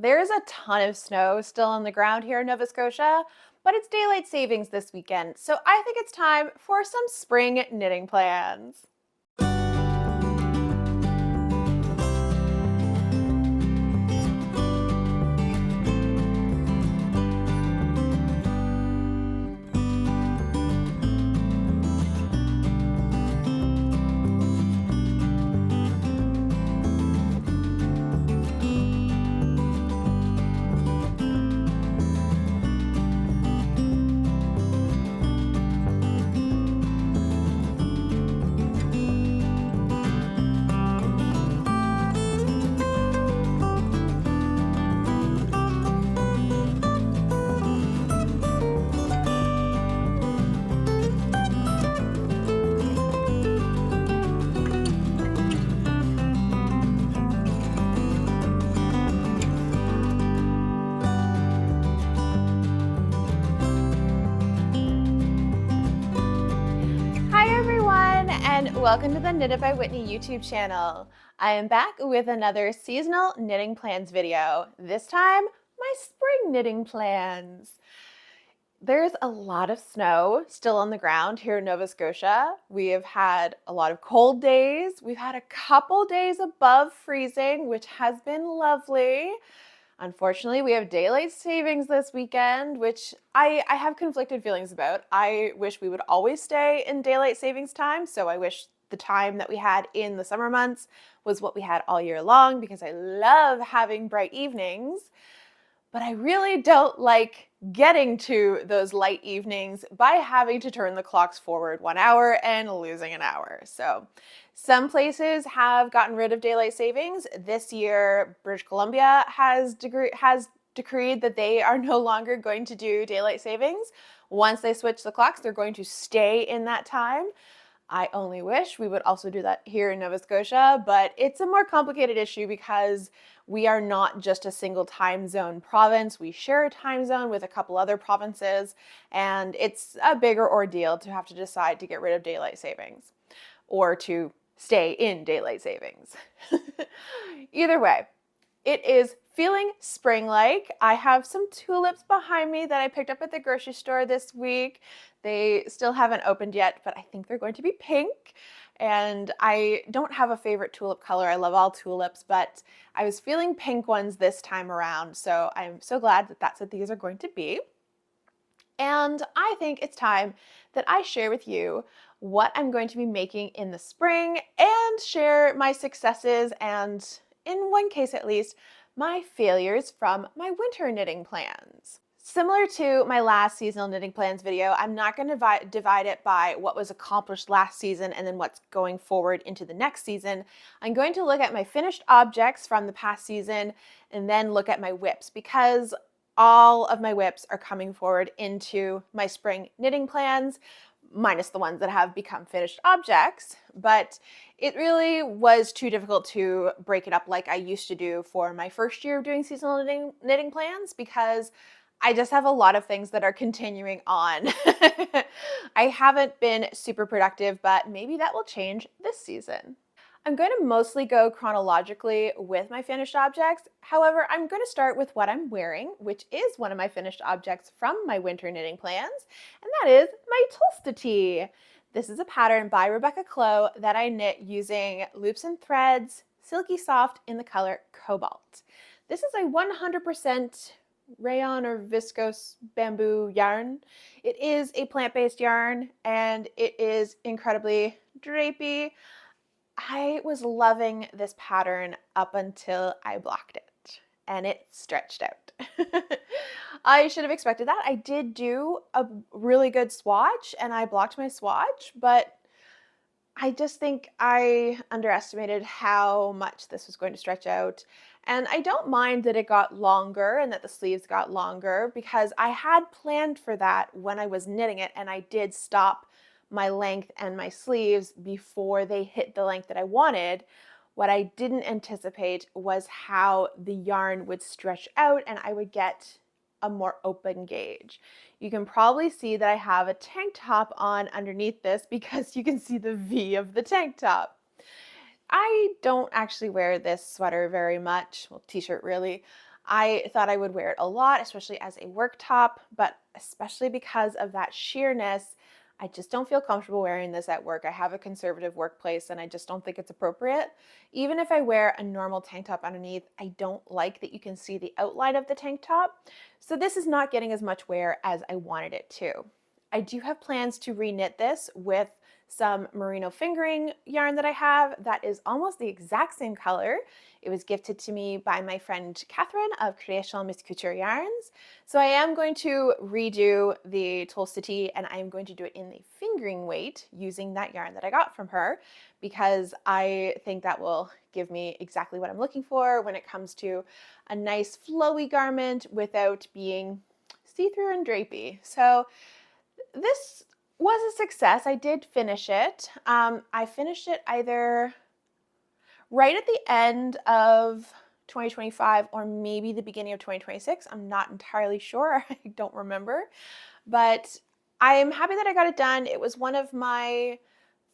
There's a ton of snow still on the ground here in Nova Scotia, but it's daylight savings this weekend, so I think it's time for some spring knitting plans. Hi everyone, and welcome to the Knitted by Whitney YouTube channel. I am back with another seasonal knitting plans video. This time, my spring knitting plans. There's a lot of snow still on the ground here in Nova Scotia. We have had a lot of cold days. We've had a couple days above freezing, which has been lovely. Unfortunately, we have daylight savings this weekend, which I have conflicted feelings about. I wish we would always stay in daylight savings time, so I wish the time that we had in the summer months was what we had all year long because I love having bright evenings. But I really don't like getting to those light evenings by having to turn the clocks forward 1 hour and losing an hour. So some places have gotten rid of daylight savings. This year, British Columbia has decreed that they are no longer going to do daylight savings. Once they switch the clocks, they're going to stay in that time. I only wish we would also do that here in Nova Scotia, but it's a more complicated issue because we are not just a single time zone province. We share a time zone with a couple other provinces, and it's a bigger ordeal to have to decide to get rid of daylight savings or to stay in daylight savings. Either way, it is feeling spring-like. I have some tulips behind me that I picked up at the grocery store this week. They still haven't opened yet, but I think they're going to be pink. And I don't have a favorite tulip color. I love all tulips, but I was feeling pink ones this time around, so I'm so glad that that's what these are going to be. And I think it's time that I share with you what I'm going to be making in the spring and share my successes and, in one case at least, my failures from my winter knitting plans. Similar to my last seasonal knitting plans video, I'm not going to divide it by what was accomplished last season and then what's going forward into the next season. I'm going to look at my finished objects from the past season and then look at my whips because all of my whips are coming forward into my spring knitting plans, minus the ones that have become finished objects, but it really was too difficult to break it up like I used to do for my first year of doing seasonal knitting plans because I just have a lot of things that are continuing on. I haven't been super productive, but maybe that will change this season. I'm going to mostly go chronologically with my finished objects. However, I'm going to start with what I'm wearing, which is one of my finished objects from my winter knitting plans, and that is my Tulsa tee. This is a pattern by Rebecca Clow that I knit using loops and threads, silky soft in the color Cobalt. This is a 100% rayon or viscose bamboo yarn. It is a plant-based yarn and it is incredibly drapey. I was loving this pattern up until I blocked it and it stretched out. I should have expected that. I did do a really good swatch and I blocked my swatch, but I just think I underestimated how much this was going to stretch out. And I don't mind that it got longer and that the sleeves got longer because I had planned for that when I was knitting it, and I did stop my length and my sleeves before they hit the length that I wanted. What I didn't anticipate was how the yarn would stretch out and I would get a more open gauge. You can probably see that I have a tank top on underneath this because you can see the V of the tank top. I don't actually wear this sweater very much, well, t-shirt really. I thought I would wear it a lot, especially as a work top, but especially because of that sheerness, I just don't feel comfortable wearing this at work. I have a conservative workplace and I just don't think it's appropriate. Even if I wear a normal tank top underneath, I don't like that you can see the outline of the tank top. So this is not getting as much wear as I wanted it to. I do have plans to reknit this with some merino fingering yarn that I have that is almost the exact same color. It was gifted to me by my friend Catherine of Création Miss Couture Yarns. So I am going to redo the Tulsa tee, and I am going to do it in the fingering weight using that yarn that I got from her, because I think that will give me exactly what I'm looking for when it comes to a nice flowy garment without being see-through and drapey. So this was a success. I did finish it. I finished it either right at the end of 2025 or maybe the beginning of 2026. I'm not entirely sure. I don't remember. But I'm happy that I got it done. It was one of my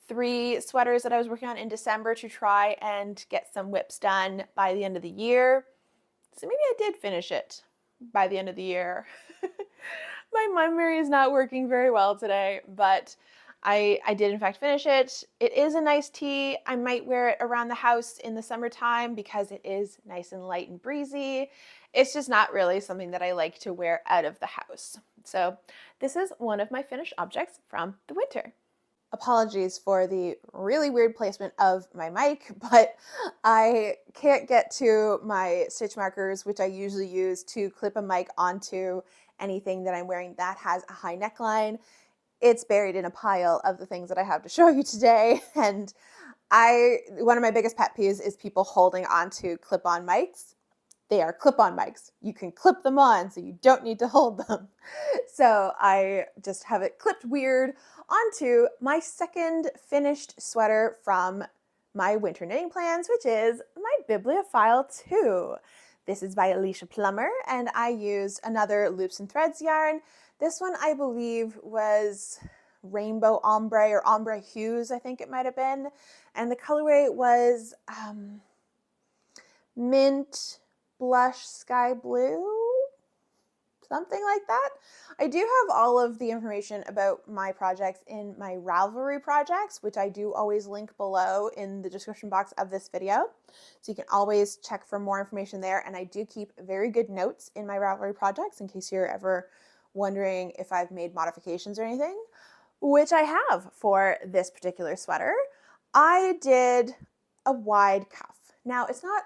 3 sweaters that I was working on in December to try and get some whips done by the end of the year. So maybe I did finish it by the end of the year. My memory is not working very well today, but I did in fact finish it. It is a nice tee. I might wear it around the house in the summertime because it is nice and light and breezy. It's just not really something that I like to wear out of the house. So this is one of my finished objects from the winter. Apologies for the really weird placement of my mic, but I can't get to my stitch markers, which I usually use to clip a mic onto anything that I'm wearing that has a high neckline. It's buried in a pile of the things that I have to show you today. And one of my biggest pet peeves is people holding onto clip-on mics. They are clip-on mics. You can clip them on, so you don't need to hold them. So I just have it clipped weird onto my second finished sweater from my winter knitting plans, which is my Biblophile 2. This is by Alicia Plummer, and I used another Loops and Threads yarn. This one I believe was Rainbow Ombré or Ombré Hues, I think it might have been. And the colorway was mint blush sky blue, something like that. I do have all of the information about my projects in my Ravelry projects, which I do always link below in the description box of this video. So you can always check for more information there. And I do keep very good notes in my Ravelry projects in case you're ever wondering if I've made modifications or anything, which I have for this particular sweater. I did a wide cuff. Now it's not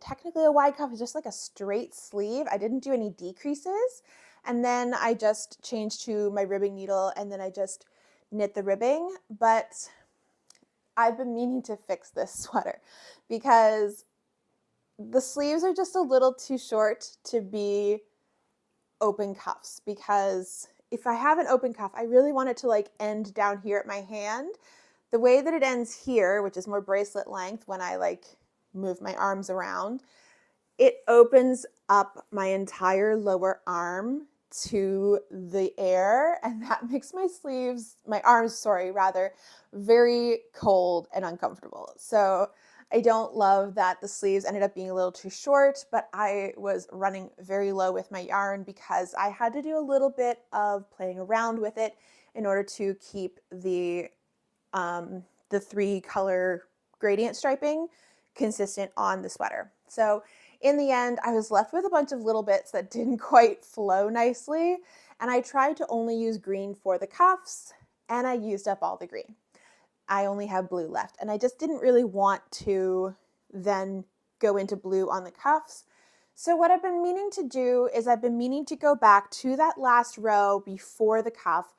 technically a wide cuff, is just like a straight sleeve. I didn't do any decreases. And then I just changed to my ribbing needle and then I just knit the ribbing. But I've been meaning to fix this sweater because the sleeves are just a little too short to be open cuffs, because if I have an open cuff, I really want it to like end down here at my hand. The way that it ends here, which is more bracelet length when I like move my arms around, it opens up my entire lower arm to the air, and that makes my arms, very cold and uncomfortable. So I don't love that the sleeves ended up being a little too short, but I was running very low with my yarn because I had to do a little bit of playing around with it in order to keep the 3 color gradient striping consistent on the sweater. So in the end, I was left with a bunch of little bits that didn't quite flow nicely, and I tried to only use green for the cuffs, and I used up all the green. I only have blue left, and I just didn't really want to then go into blue on the cuffs. So what I've been meaning to do is I've been meaning to go back to that last row before the cuff,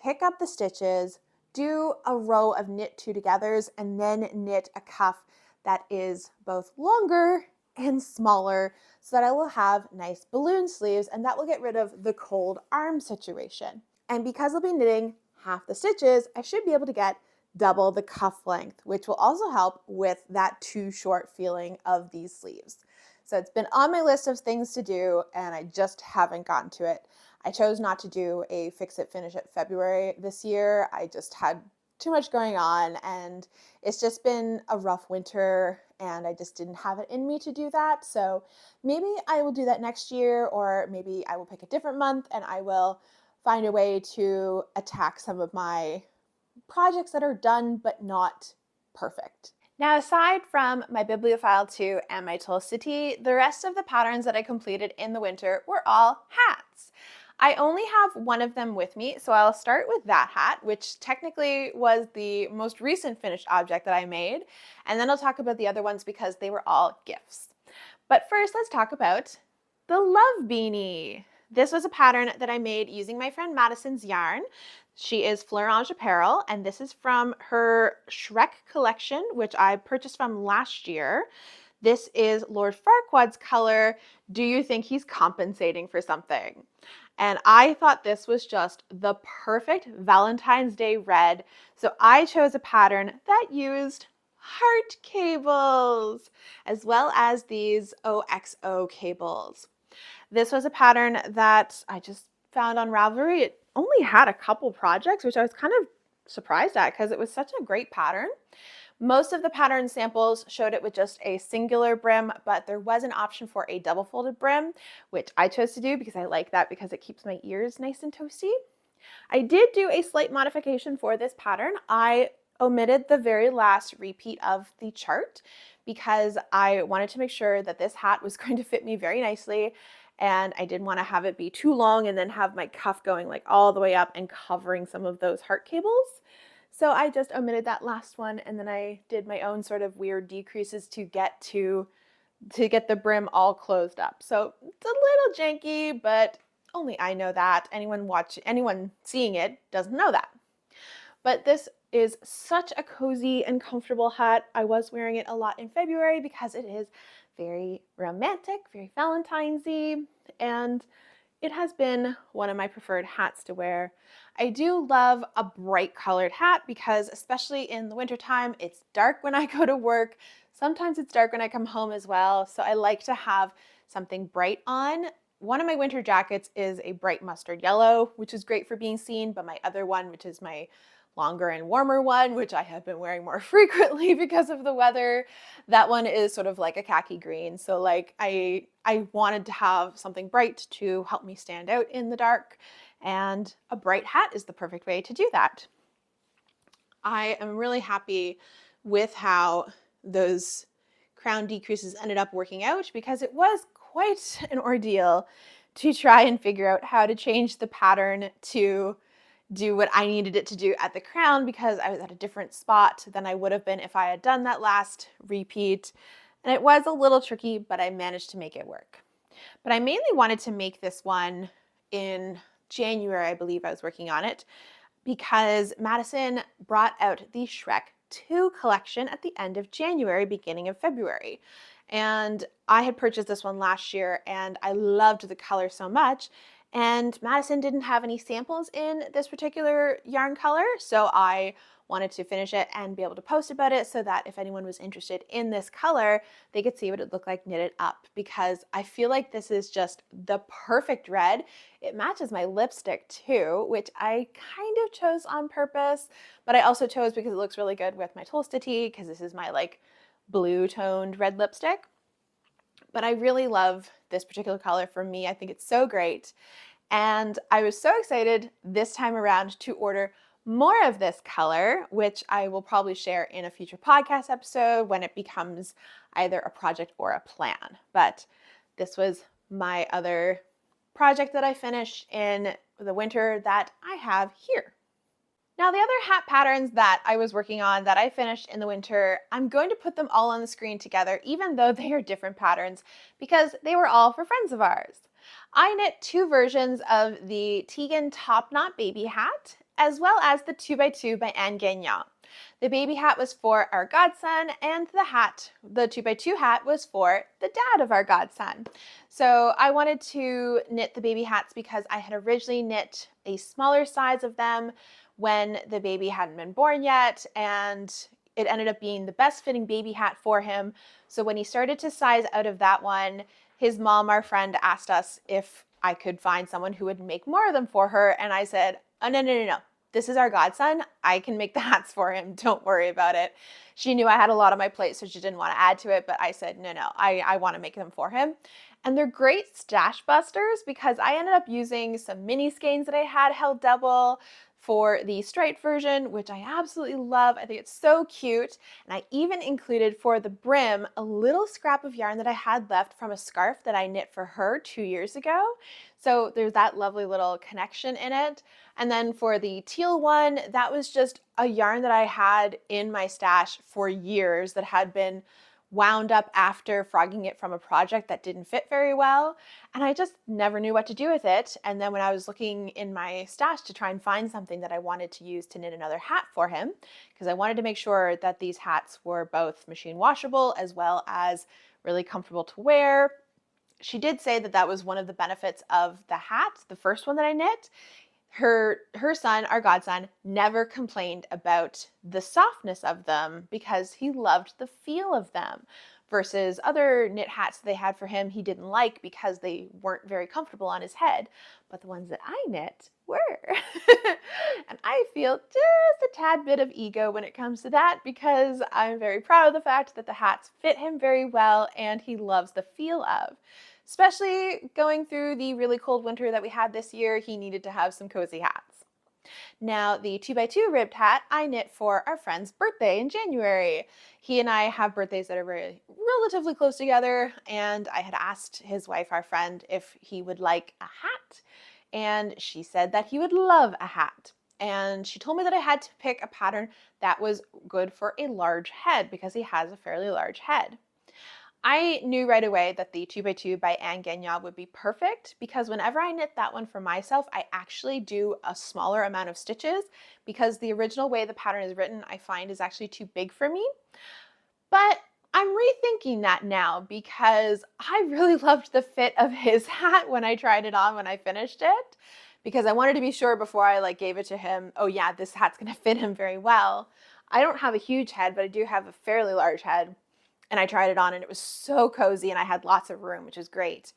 pick up the stitches, do a row of knit 2 togethers, and then knit a cuff that is both longer and smaller so that I will have nice balloon sleeves, and that will get rid of the cold arm situation. And because I'll be knitting half the stitches, I should be able to get double the cuff length, which will also help with that too short feeling of these sleeves. So it's been on my list of things to do, and I just haven't gotten to it. I chose not to do a fix it, finish it February this year. I just had too much going on, and it's just been a rough winter and I just didn't have it in me to do that. So maybe I will do that next year, or maybe I will pick a different month and I will find a way to attack some of my projects that are done but not perfect. Now, aside from my Biblophile 2 and my Tulsa tee, the rest of the patterns that I completed in the winter were all hats. I only have one of them with me, so I'll start with that hat, which technically was the most recent finished object that I made, and then I'll talk about the other ones because they were all gifts. But first, let's talk about the love beanie. This was a pattern that I made using my friend Madison's yarn. She is Fleurange Apparel, and this is from her Shrek collection, which I purchased from last year. This is Lord Farquaad's color, Do You Think He's Compensating for Something? And I thought this was just the perfect Valentine's Day red, so I chose a pattern that used heart cables, as well as these OXO cables. This was a pattern that I just found on Ravelry. It only had a couple projects, which I was kind of surprised at because it was such a great pattern. Most of the pattern samples showed it with just a singular brim, but there was an option for a double folded brim, which I chose to do because I like that because it keeps my ears nice and toasty. I did do a slight modification for this pattern. I omitted the very last repeat of the chart because I wanted to make sure that this hat was going to fit me very nicely, and I didn't want to have it be too long and then have my cuff going like all the way up and covering some of those heart cables. So I just omitted that last one, and then I did my own sort of weird decreases to get the brim all closed up. So it's a little janky, but only I know that. Anyone seeing it doesn't know that. But this is such a cozy and comfortable hat. I was wearing it a lot in February because it is very romantic, very Valentine's-y, and it has been one of my preferred hats to wear. I do love a bright colored hat because, especially in the wintertime, it's dark when I go to work. Sometimes it's dark when I come home as well, so I like to have something bright on. One of my winter jackets is a bright mustard yellow, which is great for being seen, but my other one, which is my longer and warmer one, which I have been wearing more frequently because of the weather, that one is sort of like a khaki green. So like I wanted to have something bright to help me stand out in the dark, and a bright hat is the perfect way to do that. I am really happy with how those crown decreases ended up working out because it was quite an ordeal to try and figure out how to change the pattern to do what I needed it to do at the crown, because I was at a different spot than I would have been if I had done that last repeat. And it was a little tricky, but I managed to make it work. But I mainly wanted to make this one in January, I believe I was working on it, because Madison brought out the Shrek 2 collection at the end of January, beginning of February. And I had purchased this one last year and I loved the color so much. And Madison didn't have any samples in this particular yarn color, so I wanted to finish it and be able to post about it so that if anyone was interested in this color, they could see what it looked like knitted up, because I feel like this is just the perfect red. It matches my lipstick too, which I kind of chose on purpose, but I also chose because it looks really good with my Tulsa tee, because this is my like blue toned red lipstick. But I really love this particular color. For me, I think it's so great. And I was so excited this time around to order more of this color, which I will probably share in a future podcast episode when it becomes either a project or a plan. But this was my other project that I finished in the winter that I have here. Now, the other hat patterns that I was working on that I finished in the winter, I'm going to put them all on the screen together, even though they are different patterns, because they were all for friends of ours. I knit two versions of the Tegan Top Knot baby hat, as well as the 2x2 by Anne Gagnon. The baby hat was for our godson, and the 2x2 hat was for the dad of our godson. So I wanted to knit the baby hats because I had originally knit a smaller size of them when the baby hadn't been born yet, and it ended up being the best fitting baby hat for him. So when he started to size out of that one, his mom, our friend, asked us if I could find someone who would make more of them for her, and I said, oh, no, this is our godson. I can make the hats for him. Don't worry about it. She knew I had a lot on my plate, so she didn't want to add to it, but I said, no, I want to make them for him. And they're great stash busters because I ended up using some mini skeins that I had held double for the striped version, which I absolutely love. I think it's so cute. And I even included for the brim a little scrap of yarn that I had left from a scarf that I knit for her 2 years ago. So there's that lovely little connection in it. And then for the teal one, that was just a yarn that I had in my stash for years that had been wound up after frogging it from a project that didn't fit very well. And I just never knew what to do with it. And then when I was looking in my stash to try and find something that I wanted to use to knit another hat for him, because I wanted to make sure that these hats were both machine washable as well as really comfortable to wear. She did say that that was one of the benefits of the hat, the first one that I knit. Her son, our godson, never complained about the softness of them because he loved the feel of them, versus other knit hats they had for him he didn't like because they weren't very comfortable on his head. But the ones that I knit were. And I feel just a tad bit of ego when it comes to that because I'm very proud of the fact that the hats fit him very well and he loves the feel of. Especially going through the really cold winter that we had this year, he needed to have some cozy hats. Now, the 2x2 ribbed hat I knit for our friend's birthday in January. He and I have birthdays that are relatively close together, and I had asked his wife, our friend, if he would like a hat, and she said that he would love a hat. And she told me that I had to pick a pattern that was good for a large head because he has a fairly large head. I knew right away that the 2x2 by Anne Gagnon would be perfect because whenever I knit that one for myself, I actually do a smaller amount of stitches because the original way the pattern is written, I find is actually too big for me. But I'm rethinking that now because I really loved the fit of his hat when I tried it on when I finished it, because I wanted to be sure before I gave it to him, oh yeah, this hat's gonna fit him very well. I don't have a huge head, but I do have a fairly large head. And I tried it on and it was so cozy and I had lots of room, which is great.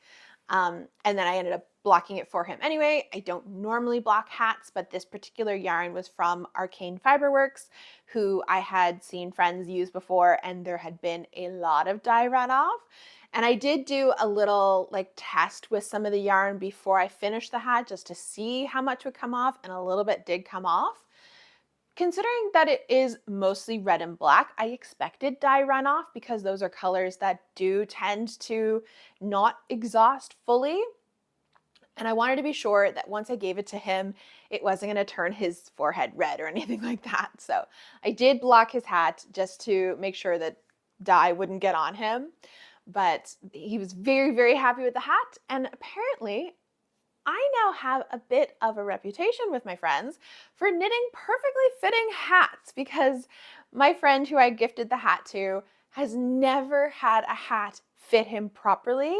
And then I ended up blocking it for him anyway. I don't normally block hats, but this particular yarn was from Arcane Fiberworks, who I had seen friends use before, and there had been a lot of dye runoff. And I did do a little test with some of the yarn before I finished the hat just to see how much would come off, and a little bit did come off. Considering that it is mostly red and black, I expected dye runoff because those are colors that do tend to not exhaust fully. And I wanted to be sure that once I gave it to him, it wasn't going to turn his forehead red or anything like that. So I did block his hat just to make sure that dye wouldn't get on him. But he was very, very happy with the hat. And apparently, I now have a bit of a reputation with my friends for knitting perfectly fitting hats because my friend who I gifted the hat to has never had a hat fit him properly,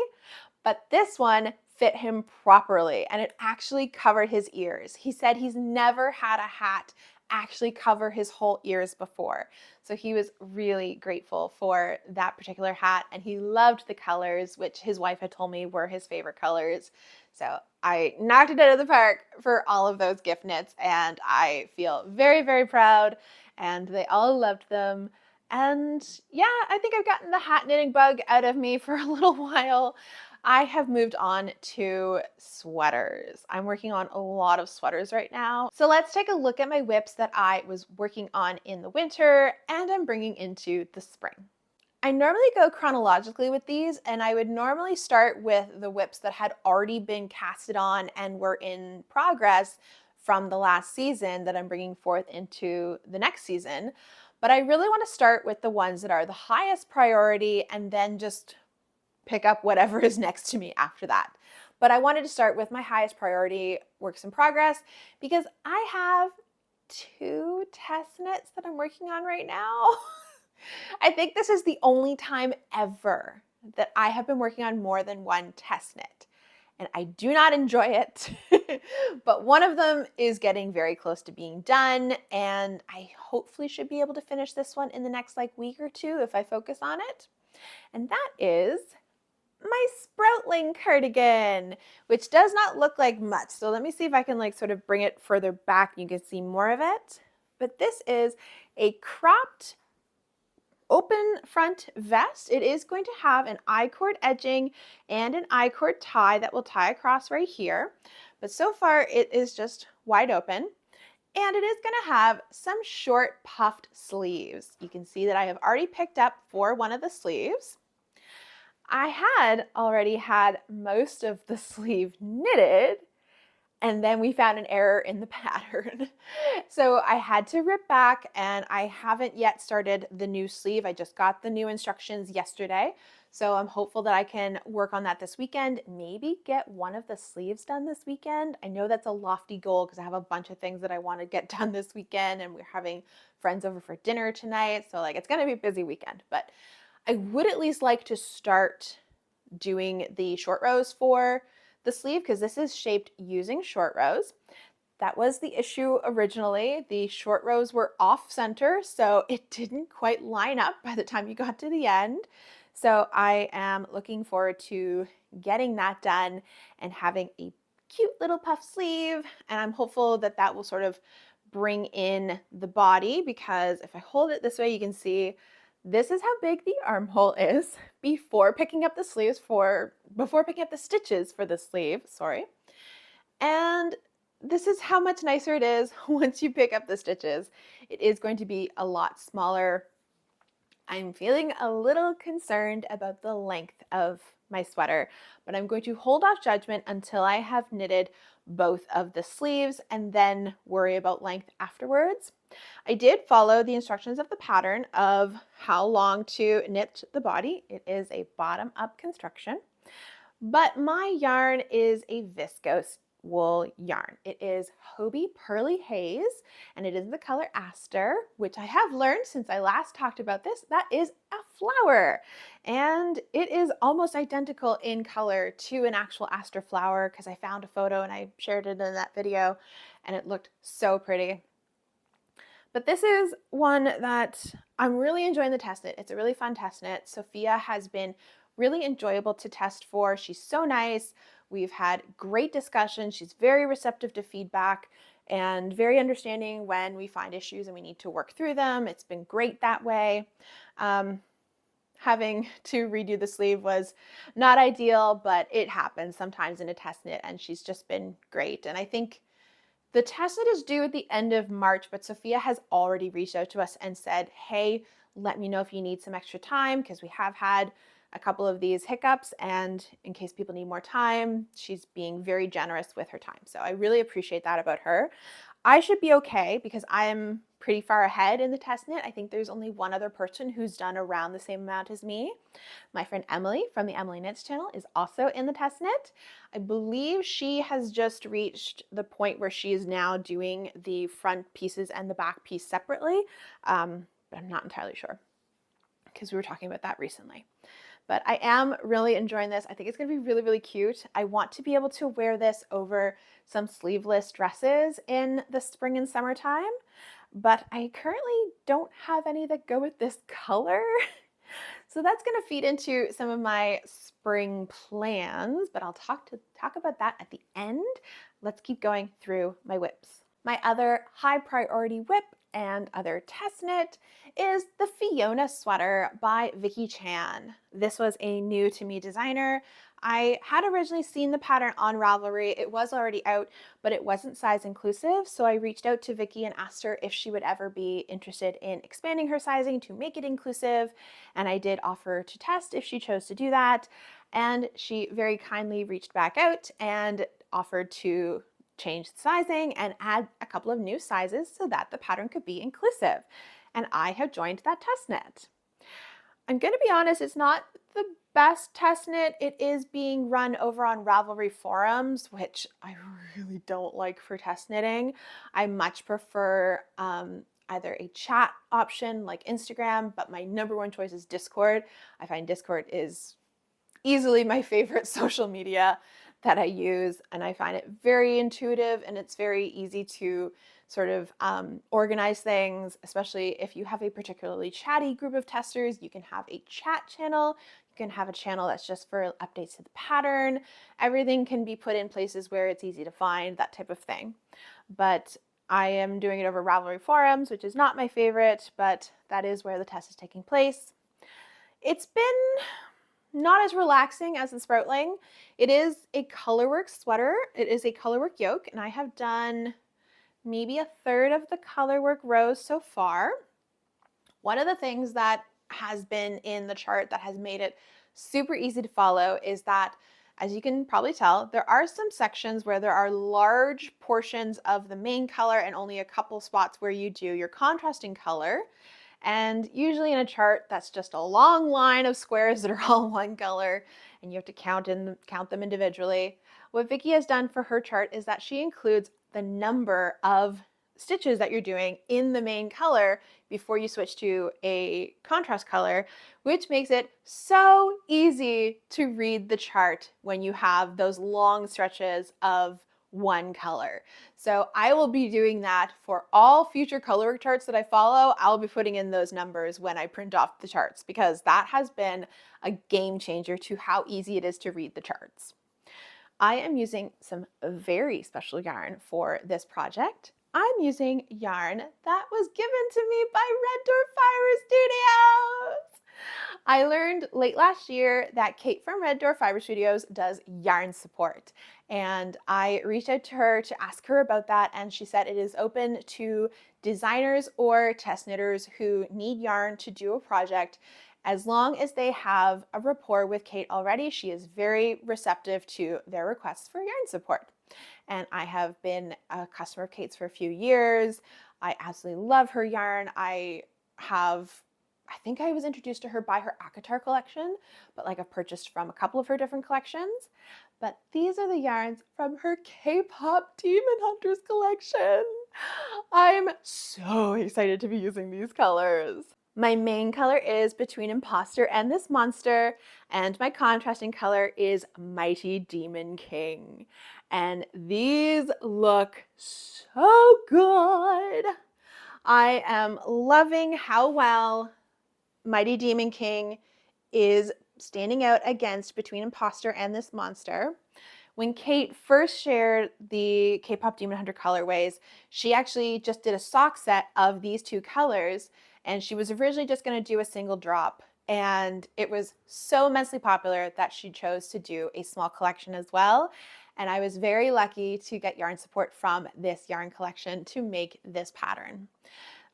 but this one fit him properly and it actually covered his ears. He said he's never had a hat actually cover his whole ears before. So he was really grateful for that particular hat and he loved the colors, which his wife had told me were his favorite colors. So I knocked it out of the park for all of those gift knits and I feel very, very proud and they all loved them. And yeah, I think I've gotten the hat knitting bug out of me for a little while. I have moved on to sweaters. I'm working on a lot of sweaters right now. So let's take a look at my whips that I was working on in the winter and I'm bringing into the spring. I normally go chronologically with these, and I would normally start with the whips that had already been casted on and were in progress from the last season that I'm bringing forth into the next season. But I really want to start with the ones that are the highest priority and then just pick up whatever is next to me after that. But I wanted to start with my highest priority works in progress because I have 2 test knits that I'm working on right now. I think this is the only time ever that I have been working on more than one test knit, and I do not enjoy it, but one of them is getting very close to being done, and I hopefully should be able to finish this one in the next week or two if I focus on it, and that is my Sproutling cardigan, which does not look like much. So let me see if I can like sort of bring it further back. You can see more of it. But this is a cropped open front vest. It is going to have an I-cord edging and an I-cord tie that will tie across right here. But so far it is just wide open. And it is going to have some short puffed sleeves. You can see that I have already picked up for one of the sleeves. I had already had most of the sleeve knitted, and then we found an error in the pattern. So I had to rip back, and I haven't yet started the new sleeve. I just got the new instructions yesterday. So I'm hopeful that I can work on that this weekend, maybe get one of the sleeves done this weekend. I know that's a lofty goal because I have a bunch of things that I want to get done this weekend, and we're having friends over for dinner tonight. So like it's going to be a busy weekend, but I would at least like to start doing the short rows for the sleeve because this is shaped using short rows. That was the issue originally. The short rows were off center, so it didn't quite line up by the time you got to the end. So I am looking forward to getting that done and having a cute little puff sleeve. And I'm hopeful that that will sort of bring in the body, because if I hold it this way, you can see this is how big the armhole is before picking up the stitches for the sleeve, sorry. And this is how much nicer it is once you pick up the stitches. It is going to be a lot smaller. I'm feeling a little concerned about the length of my sweater, but I'm going to hold off judgment until I have knitted both of the sleeves and then worry about length afterwards. I did follow the instructions of the pattern of how long to knit the body. It is a bottom-up construction, but my yarn is a viscose wool yarn. It is Hobie Pearly Haze, and it is the color Aster, which I have learned since I last talked about this, that is a flower. And it is almost identical in color to an actual Aster flower because I found a photo and I shared it in that video, and it looked so pretty. But this is one that I'm really enjoying the test knit. It's a really fun test knit. Sophia has been really enjoyable to test for. She's so nice. We've had great discussions. She's very receptive to feedback and very understanding when we find issues and we need to work through them. It's been great that way. Having to redo the sleeve was not ideal, but it happens sometimes in a test knit, and she's just been great. And I think the test knit is due at the end of March, but Sophia has already reached out to us and said, hey, let me know if you need some extra time, because we have had a couple of these hiccups, and in case people need more time, she's being very generous with her time. So I really appreciate that about her. I should be okay because I'm pretty far ahead in the test knit. I think there's only one other person who's done around the same amount as me. My friend Emily from the Emily Knits channel is also in the test knit. I believe she has just reached the point where she is now doing the front pieces and the back piece separately, but I'm not entirely sure because we were talking about that recently. But I am really enjoying this. I think it's going to be really, really cute. I want to be able to wear this over some sleeveless dresses in the spring and summertime, but I currently don't have any that go with this color. So that's going to feed into some of my spring plans, but I'll talk about that at the end. Let's keep going through my whips. My other high priority whip and other test knit is the Fiona sweater by Vicky Chan. This was a new to me designer. I had originally seen the pattern on Ravelry. It was already out, but it wasn't size inclusive. So I reached out to Vicky and asked her if she would ever be interested in expanding her sizing to make it inclusive. And I did offer to test if she chose to do that. And she very kindly reached back out and offered to change the sizing and add a couple of new sizes so that the pattern could be inclusive. And I have joined that test knit. I'm going to be honest, it's not the best test knit. It is being run over on Ravelry forums, which I really don't like for test knitting. I much prefer either a chat option like Instagram, but my number one choice is Discord. I find Discord is easily my favorite social media that I use, and I find it very intuitive and it's very easy to sort of organize things, especially if you have a particularly chatty group of testers. You can have a chat channel, you can have a channel that's just for updates to the pattern. Everything can be put in places where it's easy to find, that type of thing. But I am doing it over Ravelry forums, which is not my favorite, but that is where the test is taking place. It's been not as relaxing as the Sproutling. It is a colorwork sweater. It is a colorwork yoke, and I have done maybe a third of the colorwork rows so far. One of the things that has been in the chart that has made it super easy to follow is that, as you can probably tell, there are some sections where there are large portions of the main color and only a couple spots where you do your contrasting color. And usually in a chart, that's just a long line of squares that are all one color, and you have to count them individually. What Vicky has done for her chart is that she includes the number of stitches that you're doing in the main color before you switch to a contrast color, which makes it so easy to read the chart when you have those long stretches of one color. So I will be doing that for all future color charts that I follow. I'll be putting in those numbers when I print off the charts, because that has been a game changer to how easy it is to read the charts. I am using some very special yarn for this project. I'm using yarn that was given to me by Red Door Fiber Studios. I learned late last year that Kate from Red Door Fiber Studios does yarn support, and I reached out to her to ask her about that, and she said it is open to designers or test knitters who need yarn to do a project. As long as they have a rapport with Kate already, she is very receptive to their requests for yarn support. And I have been a customer of Kate's for a few years. I absolutely love her yarn. I think I was introduced to her by her Akatar collection, but I've purchased from a couple of her different collections. But these are the yarns from her K-pop Demon Hunters collection. I'm so excited to be using these colors. My main color is Between Imposter and This Monster, and my contrasting color is Mighty Demon King. And these look so good. I am loving how well Mighty Demon King is standing out against Between Imposter and This Monster. When Kate first shared the K-pop Demon Hunter colorways, she actually just did a sock set of these two colors, and she was originally just going to do a single drop. And it was so immensely popular that she chose to do a small collection as well. And I was very lucky to get yarn support from this yarn collection to make this pattern.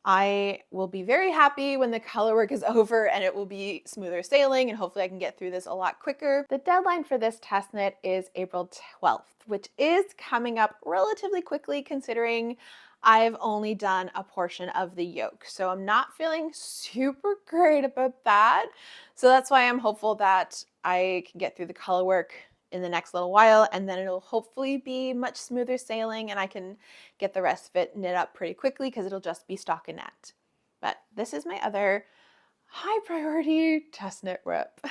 I will be very happy when the color work is over and it will be smoother sailing, and hopefully I can get through this a lot quicker. The deadline for this test knit is April 12th, which is coming up relatively quickly considering I've only done a portion of the yoke. So I'm not feeling super great about that. So that's why I'm hopeful that I can get through the color work in the next little while, and then it'll hopefully be much smoother sailing and I can get the rest of it knit up pretty quickly because it'll just be stockinette. But this is my other high priority test knit whip.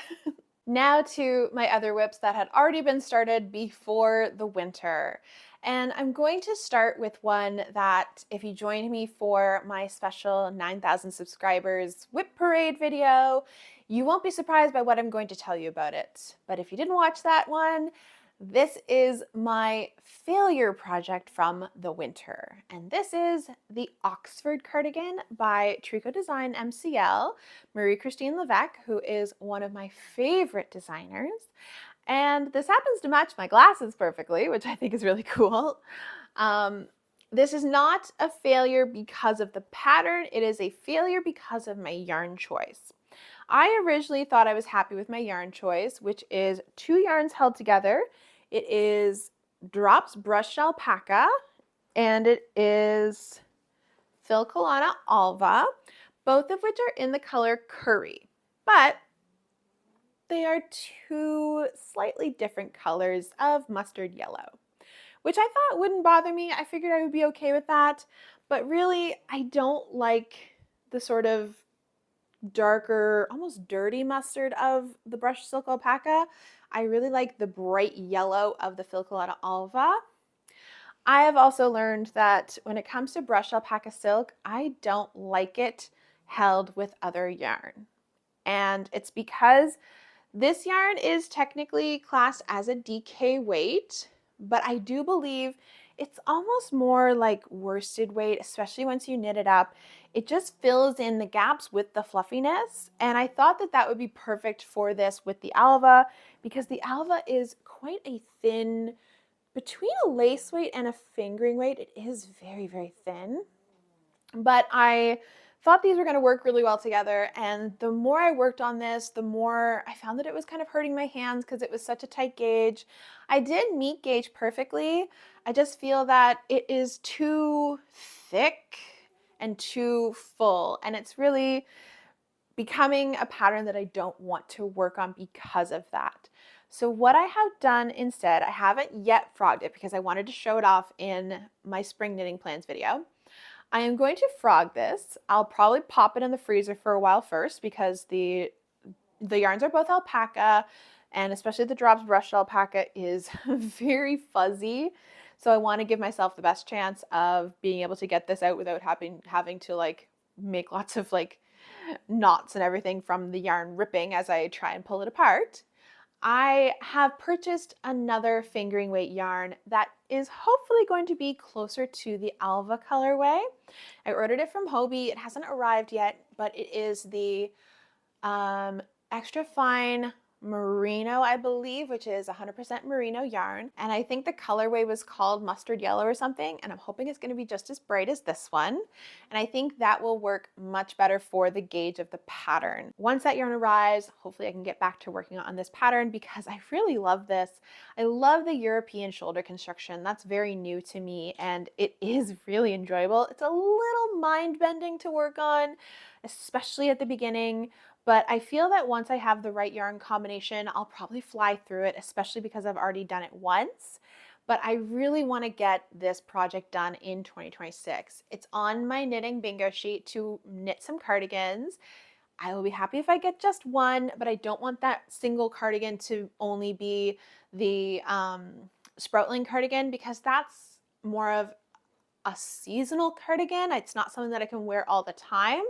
Now to my other whips that had already been started before the winter. And I'm going to start with one that, if you joined me for my special 9,000 subscribers whip parade video, you won't be surprised by what I'm going to tell you about it. But if you didn't watch that one, this is my failure project from the winter. And this is the Oxford cardigan by Tricot Design MCL, Marie-Christine Levesque, who is one of my favorite designers. And this happens to match my glasses perfectly, which I think is really cool. This is not a failure because of the pattern. It is a failure because of my yarn choice. I originally thought I was happy with my yarn choice, which is two yarns held together. It is Drops Brushed Alpaca, and it is Filcolana Alva, both of which are in the color Curry. But they are two slightly different colors of mustard yellow, which I thought wouldn't bother me. I figured I would be okay with that. But really, I don't like the sort of darker, almost dirty mustard of the brushed silk alpaca. I really like the bright yellow of the Filcolana Alva. I have also learned that when it comes to brushed alpaca silk, I don't like it held with other yarn. And it's because This yarn is technically classed as a DK weight, but I do believe it's almost more like worsted weight, especially once you knit it up. It just fills in the gaps with the fluffiness, and I thought that that would be perfect for this with the alva, because the alva is quite a thin, between a lace weight and a fingering weight. It is very, very thin, but I thought these were going to work really well together, and the more I worked on this, the more I found that it was kind of hurting my hands because it was such a tight gauge. I did meet gauge perfectly. I just feel that it is too thick and too full, and it's really becoming a pattern that I don't want to work on because of that. So what I have done instead, I haven't yet frogged it because I wanted to show it off in my spring knitting plans video. I am going to frog this. I'll probably pop it in the freezer for a while first because the yarns are both alpaca, and especially the drops brushed alpaca is very fuzzy. So I want to give myself the best chance of being able to get this out without having to like make lots of like knots and everything from the yarn ripping as I try and pull it apart. I have purchased another fingering weight yarn that is hopefully going to be closer to the Alva colorway. I ordered it from Hobie. It hasn't arrived yet, but it is the extra fine merino, I believe, which is 100% merino yarn. And I think the colorway was called mustard yellow or something, and I'm hoping it's going to be just as bright as this one. And I think that will work much better for the gauge of the pattern. Once that yarn arrives, hopefully I can get back to working on this pattern because I really love this. I love the European shoulder construction. That's very new to me, and it is really enjoyable. It's a little mind-bending to work on, especially at the beginning. But I feel that once I have the right yarn combination, I'll probably fly through it, especially because I've already done it once. But I really want to get this project done in 2026. It's on my knitting bingo sheet to knit some cardigans. I will be happy if I get just one, but I don't want that single cardigan to only be the Sproutling cardigan because that's more of a seasonal cardigan. It's not something that I can wear all the time,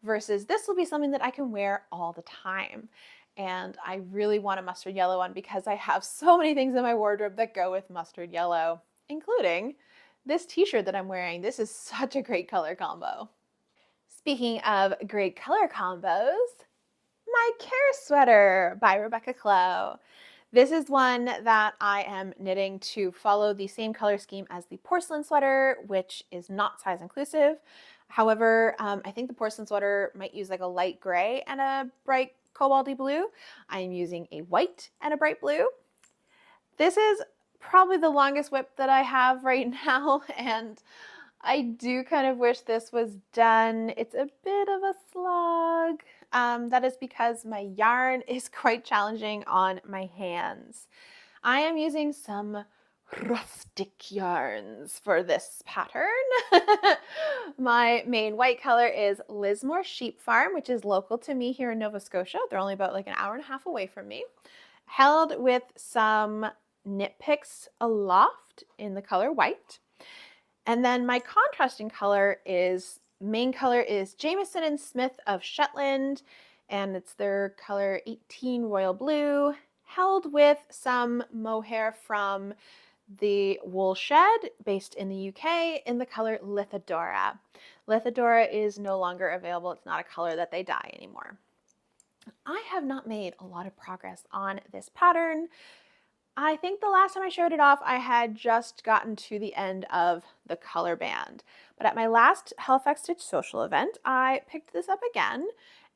versus this will be something that I can wear all the time. And I really want a mustard yellow one because I have so many things in my wardrobe that go with mustard yellow, including this t-shirt that I'm wearing. This is such a great color combo. Speaking of great color combos, my Caris sweater by Rebecca Clow. This is one that I am knitting to follow the same color scheme as the porcelain sweater, which is not size inclusive. However, I think the porcelain sweater might use like a light gray and a bright cobalty blue. I am using a white and a bright blue. This is probably the longest whip that I have right now, and I do kind of wish this was done. It's a bit of a slog. That is because my yarn is quite challenging on my hands. I am using some rustic yarns for this pattern. My main white color is Lismore Sheep Farm, which is local to me here in Nova Scotia. They're only about like an hour and a half away from me. Held with some Knit Picks Aloft in the color white. And then my contrasting color is, main color is Jameson and Smith of Shetland, and it's their color 18 Royal Blue, held with some mohair from the Wool Shed, based in the UK, in the color Lithadora. Lithadora is no longer available. It's not a color that they dye anymore. I have not made a lot of progress on this pattern. I think the last time I showed it off, I had just gotten to the end of the color band. But at my last Halifax Stitch social event, I picked this up again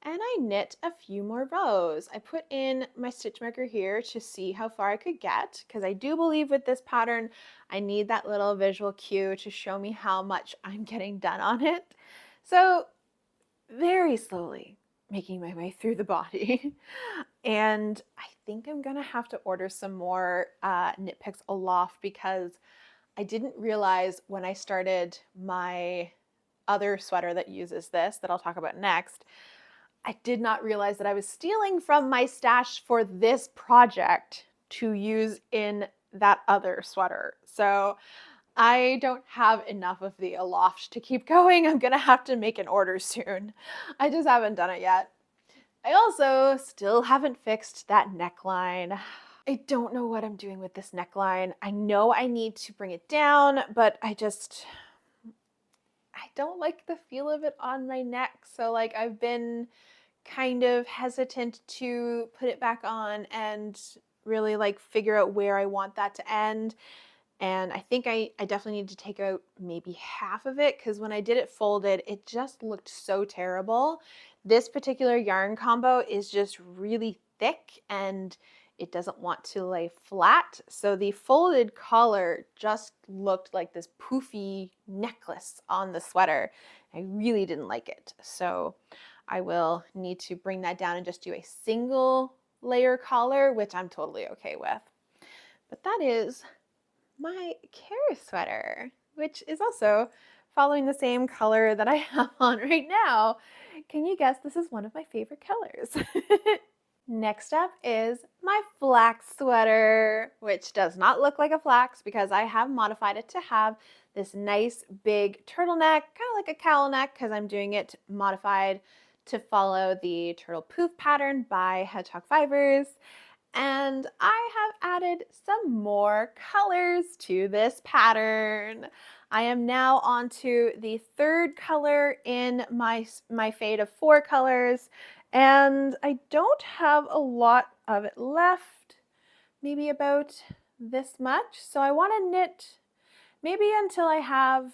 and I knit a few more rows. I put in my stitch marker here to see how far I could get, because I do believe with this pattern, I need that little visual cue to show me how much I'm getting done on it. So very slowly making my way through the body. And I think I'm gonna have to order some more Knit Picks Aloft, because I didn't realize when I started my other sweater that uses this, that I'll talk about next, I did not realize that I was stealing from my stash for this project to use in that other sweater. So I don't have enough of the Aloft to keep going. I'm gonna have to make an order soon. I just haven't done it yet. I also still haven't fixed that neckline. I don't know what I'm doing with this neckline. I know I need to bring it down, but I don't like the feel of it on my neck. So like I've been kind of hesitant to put it back on and really like figure out where I want that to end. And I think I definitely need to take out maybe half of it, because when I did it folded, it just looked so terrible. This particular yarn combo is just really thick and it doesn't want to lay flat. So the folded collar just looked like this poofy necklace on the sweater. I really didn't like it. So I will need to bring that down and just do a single layer collar, which I'm totally okay with. But that is my Caris sweater, which is also following the same color that I have on right now. Can you guess this is one of my favorite colors? Next up is my flax sweater, which does not look like a flax because I have modified it to have this nice big turtleneck, kind of like a cowl neck, because I'm doing it modified to follow the turtle poof pattern by Hedgehog Fibers. And I have added some more colors to this pattern. I am now onto the third color in my fade of 4 colors, and I don't have a lot of it left, maybe about this much. So I want to knit maybe until I have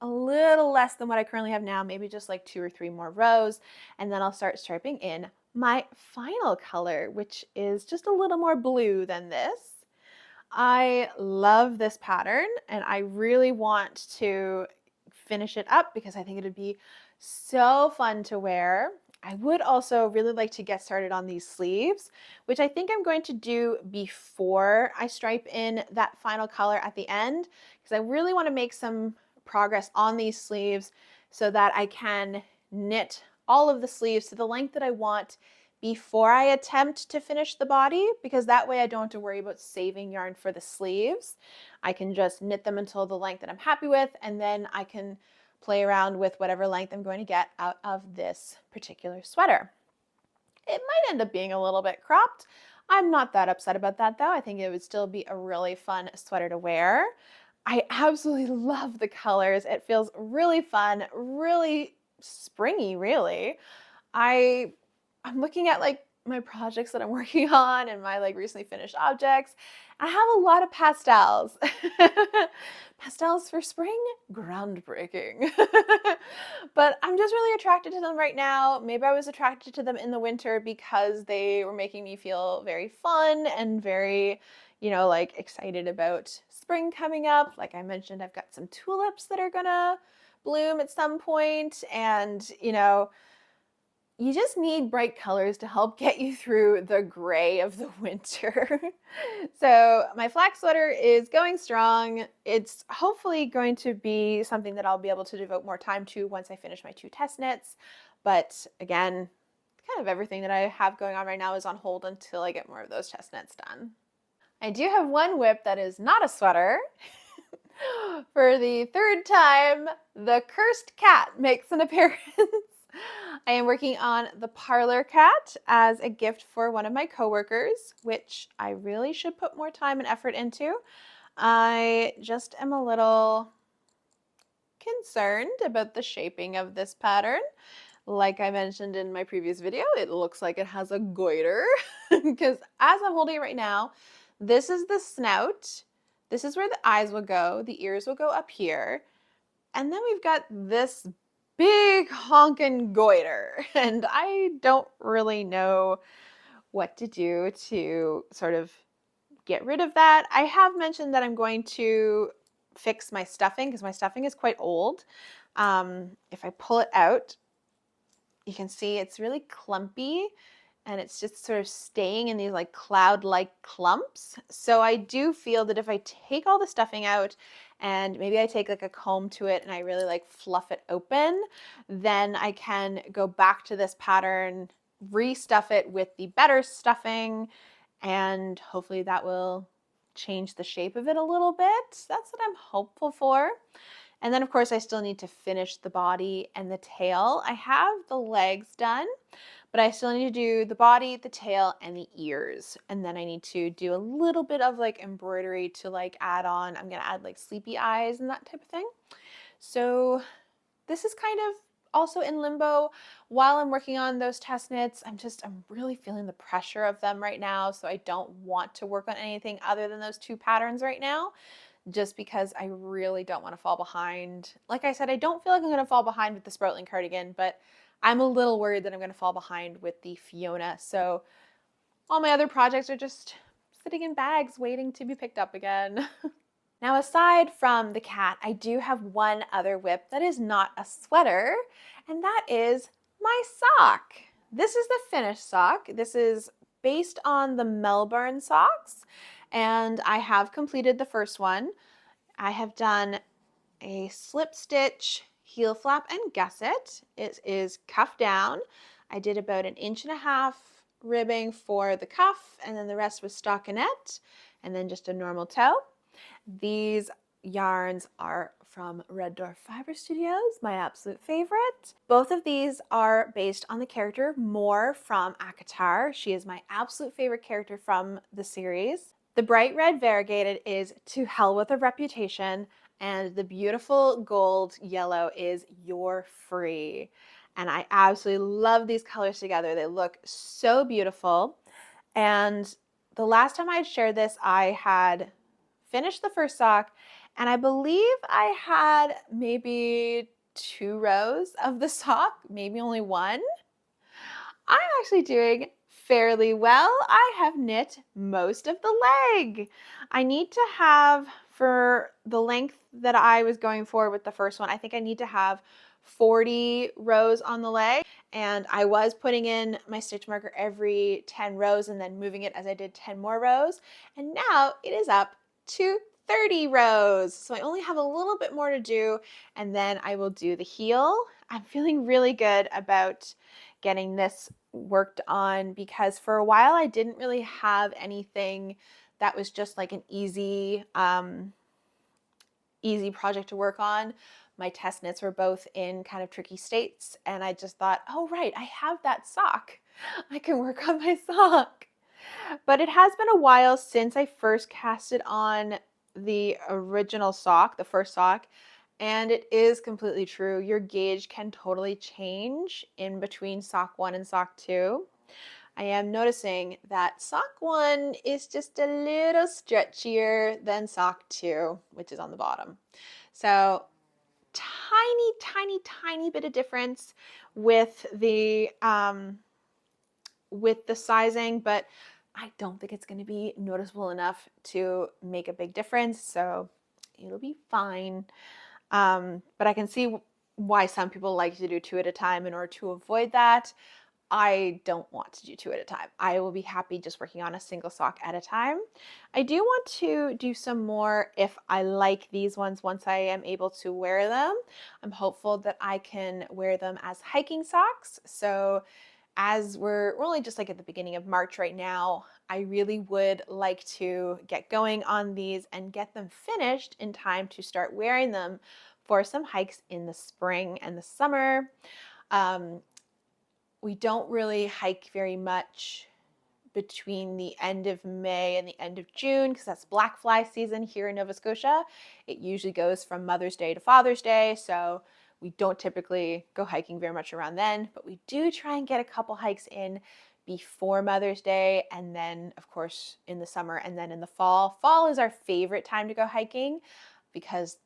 a little less than what I currently have now, maybe just like 2 or 3 more rows, and then I'll start striping in my final color, which is just a little more blue than this. I love this pattern and I really want to finish it up because I think it would be so fun to wear. I would also really like to get started on these sleeves, which I think I'm going to do before I stripe in that final color at the end, because I really want to make some progress on these sleeves so that I can knit all of the sleeves to the length that I want before I attempt to finish the body, because that way I don't have to worry about saving yarn for the sleeves. I can just knit them until the length that I'm happy with, and then I can play around with whatever length I'm going to get out of this particular sweater. It might end up being a little bit cropped. I'm not that upset about that though. I think it would still be a really fun sweater to wear. I absolutely love the colors. It feels really fun, really springy, really. I'm looking at like my projects that I'm working on and my like recently finished objects. I have a lot of pastels. Pastels for spring, groundbreaking. But I'm just really attracted to them right now. Maybe I was attracted to them in the winter because they were making me feel very fun and very, like excited about spring coming up. Like I mentioned, I've got some tulips that are gonna bloom at some point, and you just need bright colors to help get you through the gray of the winter. So my flax sweater is going strong. It's hopefully going to be something that I'll be able to devote more time to once I finish my 2 test knits. But again, kind of everything that I have going on right now is on hold until I get more of those test knits done. I do have one whip that is not a sweater. For the 3rd time, the cursed cat makes an appearance. I am working on the parlor cat as a gift for one of my coworkers, which I really should put more time and effort into. I just am a little concerned about the shaping of this pattern. Like I mentioned in my previous video, it looks like it has a goiter because as I'm holding it right now, this is the snout. This is where the eyes will go. The ears will go up here. And then we've got this big honkin' goiter, and I don't really know what to do to sort of get rid of that. I have mentioned that I'm going to fix my stuffing because my stuffing is quite old. If I pull it out, you can see it's really clumpy and it's just sort of staying in these like cloud-like clumps. So I do feel that if I take all the stuffing out and maybe I take like a comb to it and I really like fluff it open, then I can go back to this pattern, restuff it with the better stuffing, and hopefully that will change the shape of it a little bit. That's what I'm hopeful for. And then of course I still need to finish the body and the tail. I have the legs done, but I still need to do the body, the tail, and the ears. And then I need to do a little bit of like embroidery to like add on. I'm gonna add like sleepy eyes and that type of thing. So this is kind of also in limbo while I'm working on those test knits. I'm really feeling the pressure of them right now. So I don't want to work on anything other than those 2 patterns right now, just because I really don't want to fall behind. Like I said, I don't feel like I'm going to fall behind with the Sproutling cardigan, but I'm a little worried that I'm going to fall behind with the Fiona. So all my other projects are just sitting in bags waiting to be picked up again. Now, aside from the cat, I do have one other whip that is not a sweater, and that is my sock. This is the finished sock. This is based on the Melbourne socks, and I have completed the first one. I have done a slip stitch, heel flap, and gusset. It is cuff down. I did about 1.5 inches ribbing for the cuff, and then the rest was stockinette, and then just a normal toe. These yarns are from Red Dwarf Fiber Studios, my absolute favorite. Both of these are based on the character Moore from ACOTAR. She is my absolute favorite character from the series. The bright red variegated is To Hell with a Reputation, and the beautiful gold yellow is You're Free. And I absolutely love these colors together. They look so beautiful. And the last time I had shared this, I had finished the first sock, and I believe I had maybe 2 rows of the sock, maybe only 1. I'm actually doing fairly well. I have knit most of the leg. I need to have, for the length that I was going for with the first one, I think I need to have 40 rows on the leg, and I was putting in my stitch marker every 10 rows and then moving it as I did 10 more rows, and now it is up to 30 rows. So I only have a little bit more to do, and then I will do the heel. I'm feeling really good about getting this worked on, because for a while I didn't really have anything that was just like an easy project to work on. My test knits were both in kind of tricky states, and I just thought, oh right, I have that sock. I can work on my sock. But it has been a while since I first casted on the original sock, the first sock, and it is completely true. Your gauge can totally change in between sock 1 and sock 2. I am noticing that sock 1 is just a little stretchier than sock 2, which is on the bottom. So tiny, tiny, tiny bit of difference with the sizing, but I don't think it's going to be noticeable enough to make a big difference, so it'll be fine. But I can see why some people like to do 2 at a time in order to avoid that. I don't want to do 2 at a time. I will be happy just working on a single sock at a time. I do want to do some more if I like these ones once I am able to wear them. I'm hopeful that I can wear them as hiking socks. So as we're only just like at the beginning of March right now, I really would like to get going on these and get them finished in time to start wearing them for some hikes in the spring and the summer. We don't really hike very much between the end of May and the end of June, because that's black fly season here in Nova Scotia. It usually goes from Mother's Day to Father's Day, so we don't typically go hiking very much around then, but we do try and get a couple hikes in before Mother's Day, and then of course in the summer, and then in the fall. Fall is our favorite time to go hiking because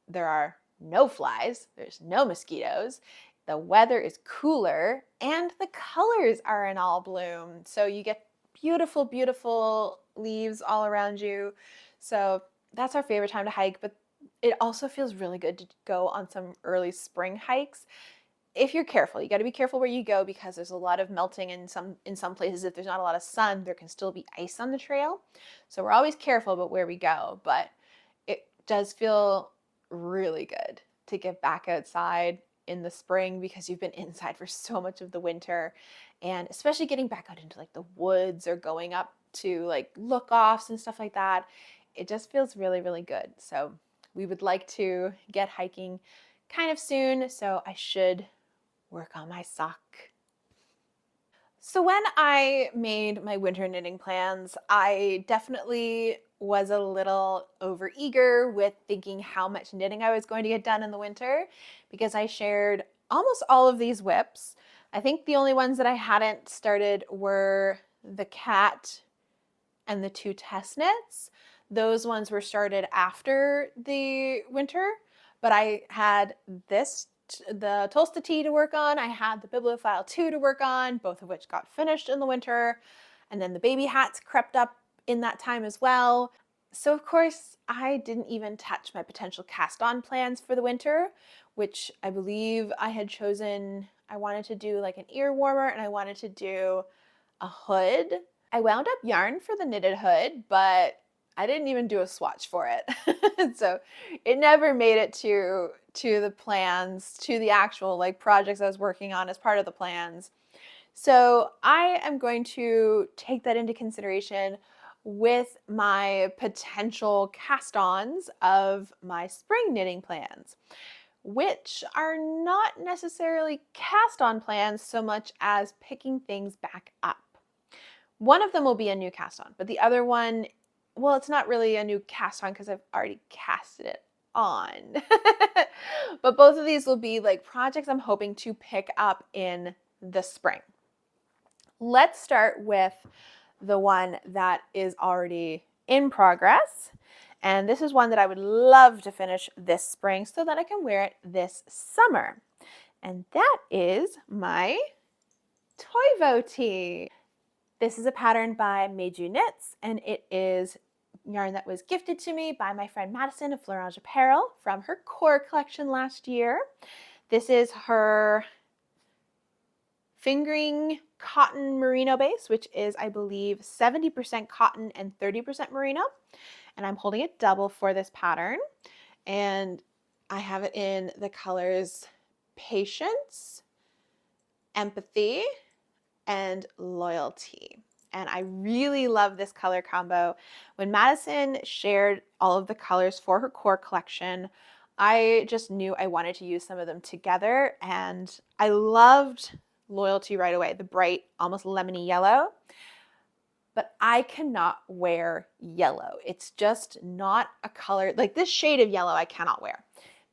there are no flies, there's no mosquitoes, the weather is cooler, and the colors are in all bloom. So you get beautiful, beautiful leaves all around you. So that's our favorite time to hike, but it also feels really good to go on some early spring hikes. If you're careful, you got to be careful where you go, because there's a lot of melting in some places. If there's not a lot of sun, there can still be ice on the trail. So we're always careful about where we go, but it does feel really good to get back outside in the spring, because you've been inside for so much of the winter, and especially getting back out into like the woods or going up to like look-offs and stuff like that. It just feels really, really good. So we would like to get hiking kind of soon, so I should work on my sock. So when I made my winter knitting plans, I definitely was a little overeager with thinking how much knitting I was going to get done in the winter because I shared almost all of these whips. I think the only ones that I hadn't started were the cat and the two test knits. Those ones were started after the winter, but I had the Tulsa tea to work on. I had the Biblophile 2 to work on, both of which got finished in the winter. And then the baby hats crept up in that time as well. So of course, I didn't even touch my potential cast on plans for the winter, which I believe I had chosen. I wanted to do like an ear warmer and I wanted to do a hood. I wound up yarn for the knitted hood, but I didn't even do a swatch for it. So it never made it to the plans, to the actual like projects I was working on as part of the plans. So I am going to take that into consideration with my potential cast-ons of my spring knitting plans, which are not necessarily cast-on plans so much as picking things back up. One of them will be a new cast on, but the other one, well, it's not really a new cast on because I've already casted it on. But both of these will be like projects I'm hoping to pick up in the spring. Let's start with the one that is already in progress. And this is one that I would love to finish this spring so that I can wear it this summer. And that is my Toivo tee. This is a pattern by Made You Knits, and it is yarn that was gifted to me by my friend Madison of Florange Apparel from her core collection last year. This is her fingering cotton merino base, which is, I believe, 70% cotton and 30% merino. And I'm holding it double for this pattern. And I have it in the colors Patience, Empathy, and Loyalty. And I really love this color combo. When Madison shared all of the colors for her core collection, I just knew I wanted to use some of them together. And I loved Loyalty right away, the bright, almost lemony yellow. But I cannot wear yellow. It's just not a color, like this shade of yellow I cannot wear.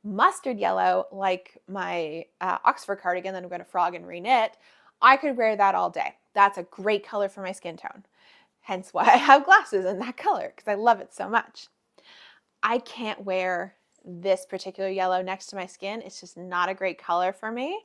Mustard yellow, like my Oxford cardigan that I'm going to frog and reknit, I could wear that all day. That's a great color for my skin tone. Hence why I have glasses in that color, because I love it so much. I can't wear this particular yellow next to my skin. It's just not a great color for me.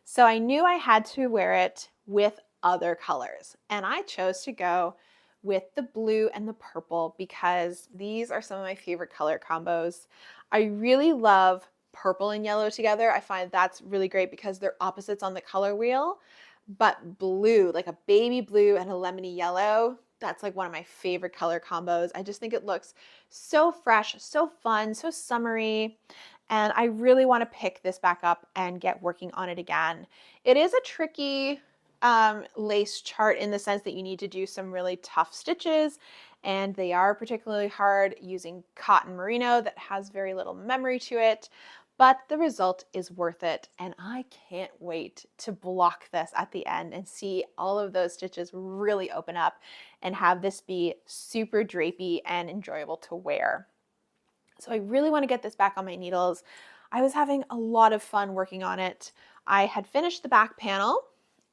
So I knew I had to wear it with other colors. And I chose to go with the blue and the purple because these are some of my favorite color combos. I really love purple and yellow together. I find that's really great because they're opposites on the color wheel. But blue, like a baby blue and a lemony yellow, that's like one of my favorite color combos. I just think it looks so fresh, so fun, so summery. And I really want to pick this back up and get working on it again. It is a tricky lace chart in the sense that you need to do some really tough stitches, and they are particularly hard using cotton merino that has very little memory to it, but the result is worth it. And I can't wait to block this at the end and see all of those stitches really open up and have this be super drapey and enjoyable to wear. So I really want to get this back on my needles. I was having a lot of fun working on it. I had finished the back panel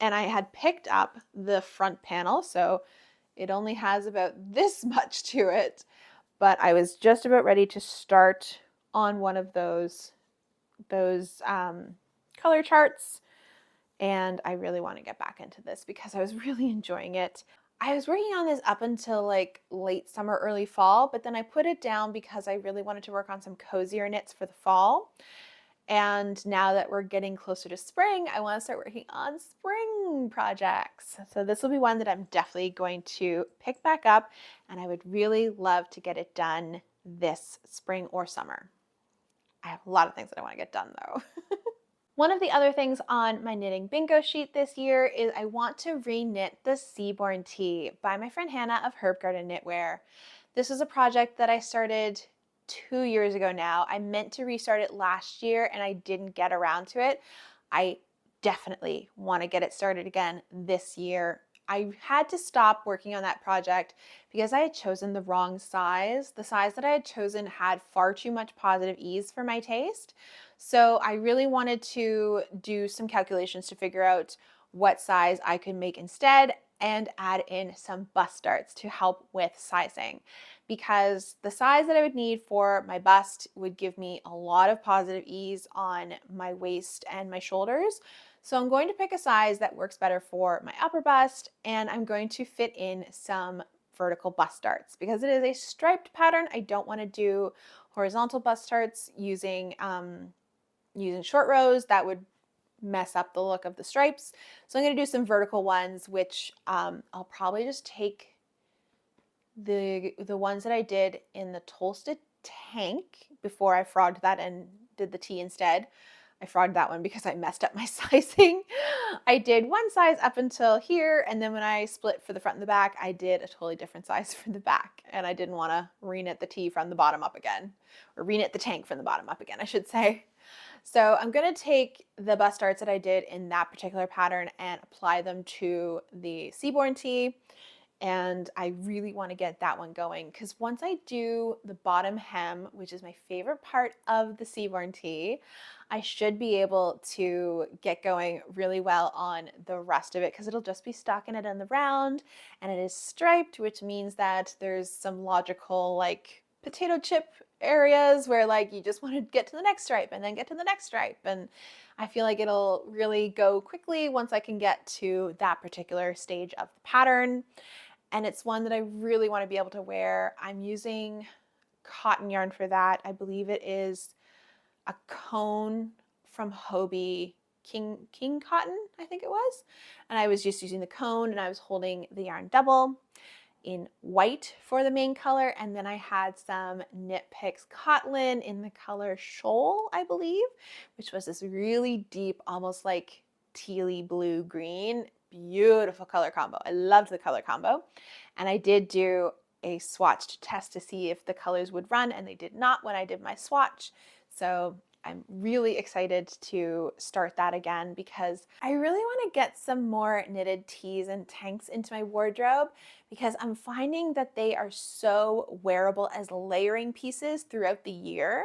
and I had picked up the front panel, so it only has about this much to it, but I was just about ready to start on one of those color charts, and I really want to get back into this because I was really enjoying it. I was working on this up until like late summer, early fall, but then I put it down because I really wanted to work on some cozier knits for the fall. And now that we're getting closer to spring, I want to start working on spring projects. So this will be one that I'm definitely going to pick back up, and I would really love to get it done this spring or summer. I have a lot of things that I want to get done though. One of the other things on my knitting bingo sheet this year is I want to re-knit the Seaborn Tee by my friend Hannah of Herb Garden Knitwear. This is a project that I started 2 years ago now. I meant to restart it last year and I didn't get around to it. I definitely want to get it started again this year. I had to stop working on that project because I had chosen the wrong size. The size that I had chosen had far too much positive ease for my taste. So I really wanted to do some calculations to figure out what size I could make instead and add in some bust darts to help with sizing, because the size that I would need for my bust would give me a lot of positive ease on my waist and my shoulders. So I'm going to pick a size that works better for my upper bust, and I'm going to fit in some vertical bust darts. Because it is a striped pattern, I don't want to do horizontal bust darts using short rows. That would mess up the look of the stripes. So I'm going to do some vertical ones, which I'll probably just take the ones that I did in the Tulsa tank before I frogged that and did the tea instead. I frogged that one because I messed up my sizing. I did one size up until here, and then when I split for the front and the back, I did a totally different size for the back, and I didn't want to reknit the tea from the bottom up again, or reknit the tank from the bottom up again, I should say. So I'm going to take the bust darts that I did in that particular pattern and apply them to the Seabourn tee. And I really want to get that one going, because once I do the bottom hem, which is my favorite part of the Seabourn tee, I should be able to get going really well on the rest of it, because it'll just be stockinette on the round, and it is striped, which means that there's some logical like potato chip areas where like you just want to get to the next stripe and then get to the next stripe, and I feel like it'll really go quickly once I can get to that particular stage of the pattern. And it's one that I really want to be able to wear. I'm using cotton yarn for that. I believe it is a cone from Hobie, King Cotton, I think it was. And I was just using the cone, and I was holding the yarn double in white for the main color, and then I had some Knit Picks Cotlin in the color Shoal, I believe, which was this really deep, almost like tealy blue green. Beautiful color combo. I loved the color combo. And I did do a swatch to test to see if the colors would run, and they did not when I did my swatch. So I'm really excited to start that again, because I really want to get some more knitted tees and tanks into my wardrobe, because I'm finding that they are so wearable as layering pieces throughout the year,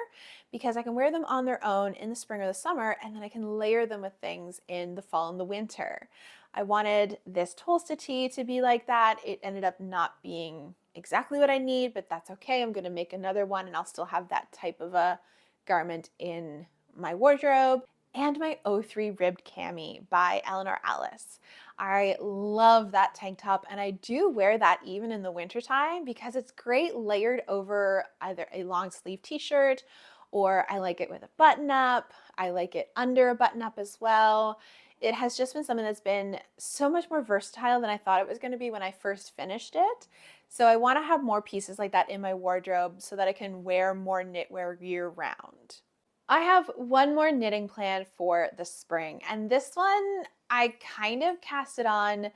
because I can wear them on their own in the spring or the summer, and then I can layer them with things in the fall and the winter. I wanted this Tulsa tee to be like that. It ended up not being exactly what I need, but that's okay. I'm going to make another one, and I'll still have that type of a garment in my wardrobe. And my 03 ribbed cami by Eleanor Alice. I love that tank top, and I do wear that even in the wintertime because it's great layered over either a long sleeve t-shirt, or I like it with a button up. I like it under a button up as well. It has just been something that's been so much more versatile than I thought it was going to be when I first finished it. So I want to have more pieces like that in my wardrobe so that I can wear more knitwear year round. I have one more knitting plan for the spring, and this one I kind of cast it on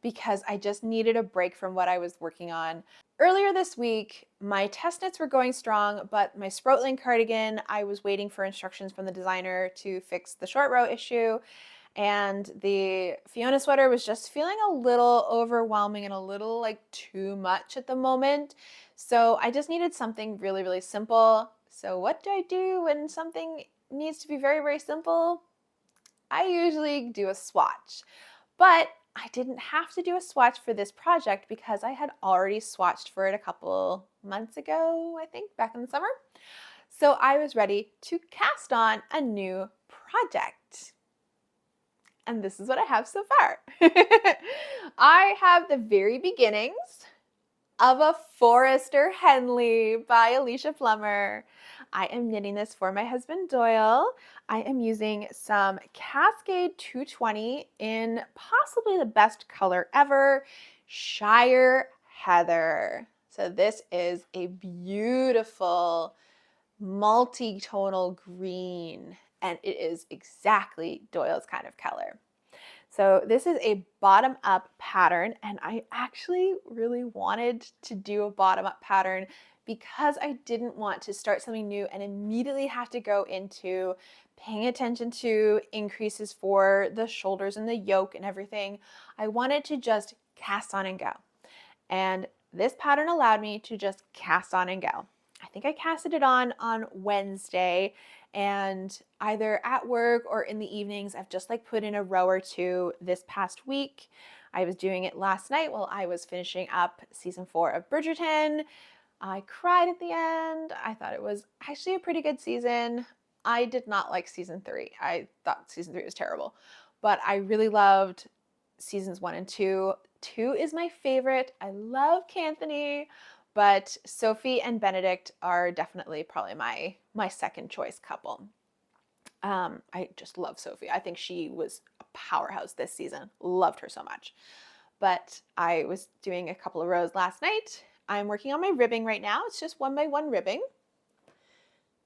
because I just needed a break from what I was working on. Earlier this week, my test knits were going strong, but my Sproutling cardigan, I was waiting for instructions from the designer to fix the short row issue, and the Fiona sweater was just feeling a little overwhelming and a little like too much at the moment. So I just needed something really, really simple. So what do I do when something needs to be very, very simple? I usually do a swatch, but I didn't have to do a swatch for this project because I had already swatched for it a couple months ago, I think, back in the summer. So I was ready to cast on a new project. And this is what I have so far. I have the very beginnings of a Forester Henley by Alicia Plummer. I am knitting this for my husband Doyle. I am using some Cascade 220 in possibly the best color ever, Shire Heather. So this is a beautiful multi-tonal green, and it is exactly Doyle's kind of color. So this is a bottom-up pattern, and I actually really wanted to do a bottom-up pattern because I didn't want to start something new and immediately have to go into paying attention to increases for the shoulders and the yoke and everything. I wanted to just cast on and go. And this pattern allowed me to just cast on and go. I think I casted it on Wednesday, and either at work or in the evenings, I've just like put in a row or two this past week. I was doing it last night while I was finishing up season 4 of Bridgerton. I cried at the end. I thought it was actually a pretty good season. I did not like season 3. I thought season 3 was terrible, but I really loved seasons 1 and 2. 2 is my favorite. I love Canthony, but Sophie and Benedict are definitely probably my second choice couple. I just love Sophie. I think she was a powerhouse this season. Loved her so much. But I was doing a couple of rows last night. I'm working on my ribbing right now. It's just 1x1 ribbing.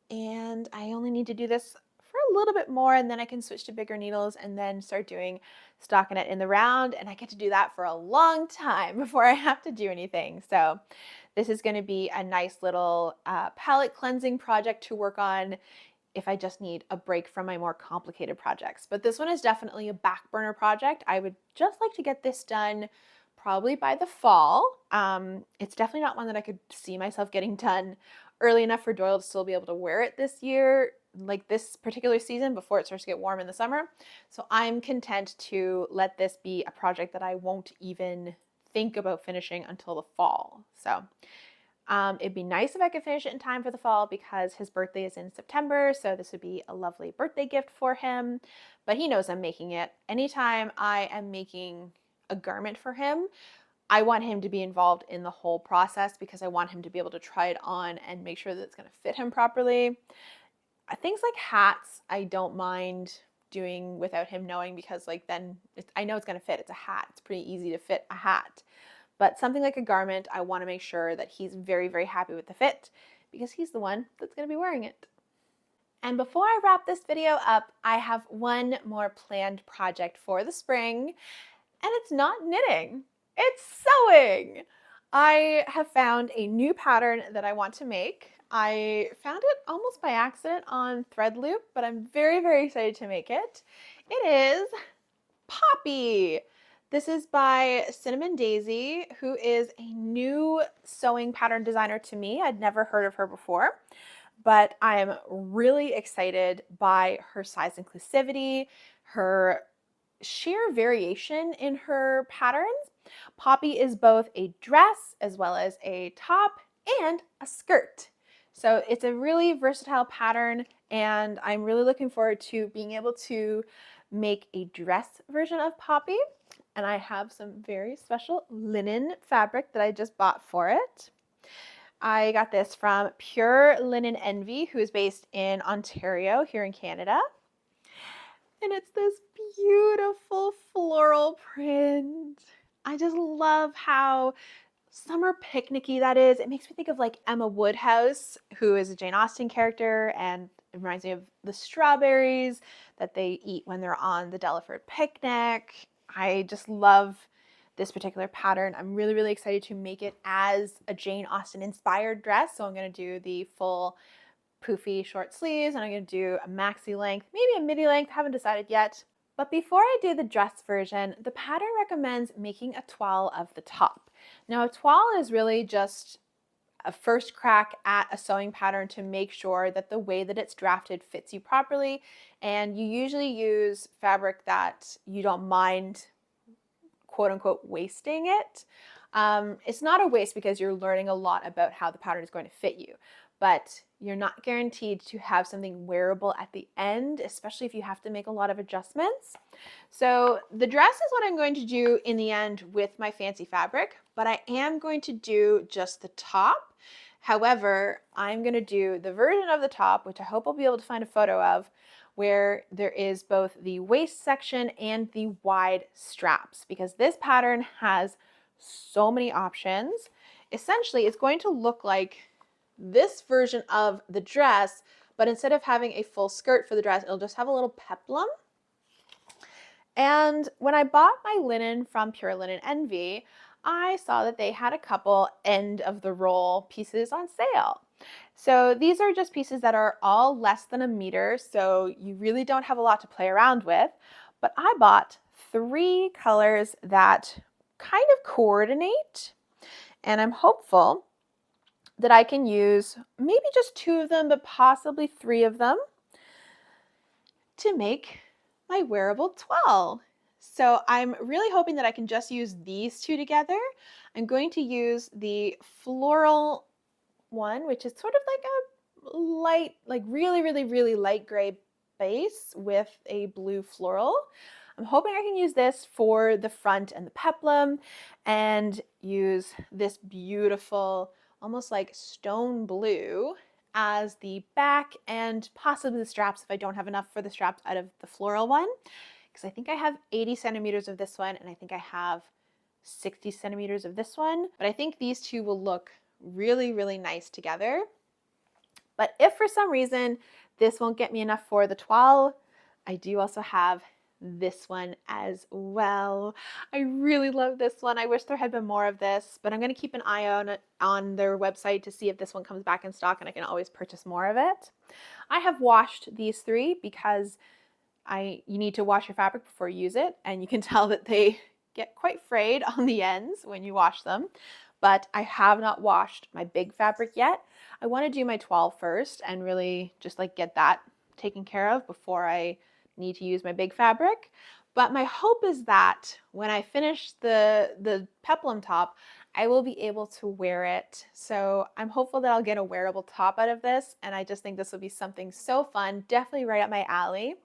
And I only need to do this for a little bit more, and then I can switch to bigger needles and then start doing stockinette in the round, and I get to do that for a long time before I have to do anything. So this is going to be a nice little palette cleansing project to work on if I just need a break from my more complicated projects. But this one is definitely a back burner project. I would just like to get this done probably by the fall. It's definitely not one that I could see myself getting done early enough for Doyle to still be able to wear it this year, like this particular season, before it starts to get warm in the summer. So I'm content to let this be a project that I won't even think about finishing until the fall. So it'd be nice if I could finish it in time for the fall because his birthday is in September, so this would be a lovely birthday gift for him. But he knows I'm making it. Anytime I am making a garment for him, I want him to be involved in the whole process because I want him to be able to try it on and make sure that it's going to fit him properly. Things like hats, I don't mind doing without him knowing because like then I know it's going to fit. It's a hat. It's pretty easy to fit a hat. But something like a garment, I want to make sure that he's very, very happy with the fit because he's the one that's going to be wearing it. And before I wrap this video up, I have one more planned project for the spring, and it's not knitting. It's sewing. I have found a new pattern that I want to make. I found it almost by accident on Threadloop, but I'm very, very excited to make it. It is Poppy. This is by Cinnamon Daisy, who is a new sewing pattern designer to me. I'd never heard of her before, but I'm really excited by her size inclusivity, her sheer variation in her patterns. Poppy is both a dress as well as a top and a skirt. So it's a really versatile pattern, and I'm really looking forward to being able to make a dress version of Poppy. And I have some very special linen fabric that I just bought for it. I got this from Pure Linen Envy, who is based in Ontario here in Canada. And it's this beautiful floral print. I just love how summer picnicky that is. It makes me think of like Emma Woodhouse, who is a Jane Austen character, and it reminds me of the strawberries that they eat when they're on the Delaford picnic. I just love this particular pattern. I'm really, really excited to make it as a Jane Austen inspired dress. So I'm going to do the full poofy short sleeves, and I'm going to do a maxi length, maybe a midi length, haven't decided yet. But before I do the dress version, the pattern recommends making a toile of the top. Now a toile is really just a first crack at a sewing pattern to make sure that the way that it's drafted fits you properly, and you usually use fabric that you don't mind quote unquote wasting it. It's not a waste because you're learning a lot about how the pattern is going to fit you, but you're not guaranteed to have something wearable at the end, especially if you have to make a lot of adjustments. So the dress is what I'm going to do in the end with my fancy fabric, but I am going to do just the top. However, I'm going to do the version of the top, which I hope I'll be able to find a photo of, where there is both the waist section and the wide straps, because this pattern has so many options. Essentially, it's going to look like this version of the dress, but instead of having a full skirt for the dress, it'll just have a little peplum. And when I bought my linen from Pure Linen Envy, I saw that they had a couple end of the roll pieces on sale. So these are just pieces that are all less than a meter, so you really don't have a lot to play around with. But I bought 3 colors that kind of coordinate, and I'm hopeful that I can use maybe just 2 of them, but possibly 3 of them to make my wearable twirl. So I'm really hoping that I can just use these 2 together. I'm going to use the floral one, which is sort of like a light, like really light gray base with a blue floral. I'm hoping I can use this for the front and the peplum, and use this beautiful, almost like stone blue as the back, and possibly the straps if I don't have enough for the straps out of the floral one, because I think I have 80 centimeters of this one, and I think I have 60 centimeters of this one, but I think these 2 will look really nice together. But if for some reason this won't get me enough for the toile, I do also have this one as well. I really love this one. I wish there had been more of this, but I'm going to keep an eye on their website to see if this one comes back in stock, and I can always purchase more of it. I have washed these 3 because you need to wash your fabric before you use it, and you can tell that they get quite frayed on the ends when you wash them. But I have not washed my big fabric yet. I want to do my toile first and really just like get that taken care of before I need to use my big fabric. But my hope is that when I finish the peplum top, I will be able to wear it. So I'm hopeful that I'll get a wearable top out of this, and I just think this will be something so fun, definitely right up my alley.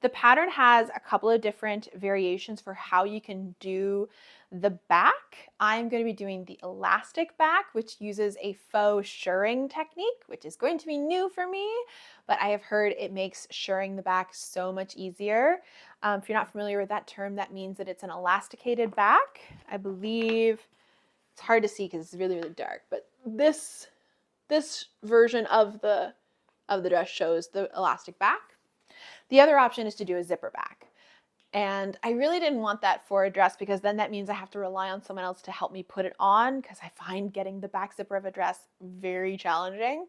The pattern has a couple of different variations for how you can do the back. I'm going to be doing the elastic back, which uses a faux shirring technique, which is going to be new for me, but I have heard it makes shirring the back so much easier. If you're not familiar with that term, that means that it's an elasticated back. I believe it's hard to see because it's really dark, but this version of the dress shows the elastic back. The other option is to do a zipper back. And I really didn't want that for a dress, because then that means I have to rely on someone else to help me put it on, because I find getting the back zipper of a dress very challenging.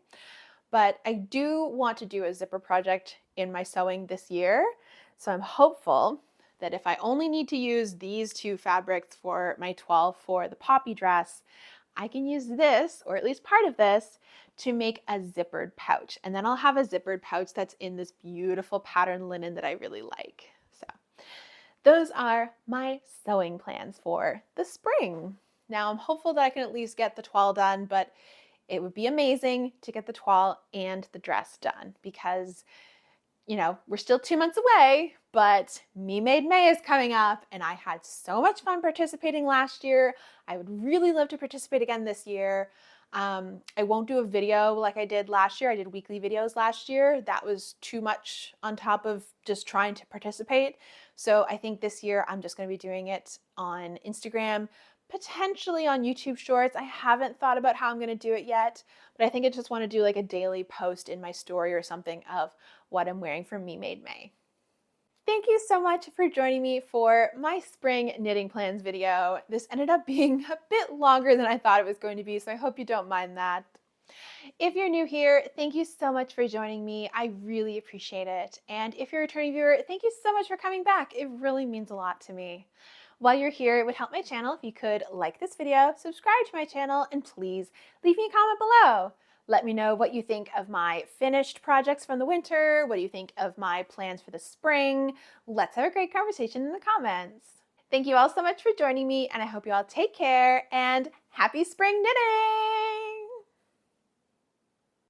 But I do want to do a zipper project in my sewing this year. So I'm hopeful that if I only need to use these 2 fabrics for my toile for the poppy dress, I can use this, or at least part of this, to make a zippered pouch. And then I'll have a zippered pouch that's in this beautiful pattern linen that I really like. So those are my sewing plans for the spring. Now I'm hopeful that I can at least get the toile done, but it would be amazing to get the toile and the dress done, because you know, we're still 2 months away, but Me Made May is coming up, and I had so much fun participating last year. I would really love to participate again this year. I won't do a video like I did last year. I did weekly videos last year. That was too much on top of just trying to participate. So I think this year I'm just going to be doing it on Instagram, potentially on YouTube Shorts. I haven't thought about how I'm going to do it yet, but I think I just want to do like a daily post in my story or something of what I'm wearing for Me Made May. Thank you so much for joining me for my spring knitting plans video. This ended up being a bit longer than I thought it was going to be, so I hope you don't mind that. If you're new here, thank you so much for joining me. I really appreciate it. And if you're a returning viewer, thank you so much for coming back. It really means a lot to me. While you're here, it would help my channel if you could like this video, subscribe to my channel, and please leave me a comment below. Let me know what you think of my finished projects from the winter. What do you think of my plans for the spring? Let's have a great conversation in the comments. Thank you all so much for joining me, and I hope you all take care, and happy spring knitting!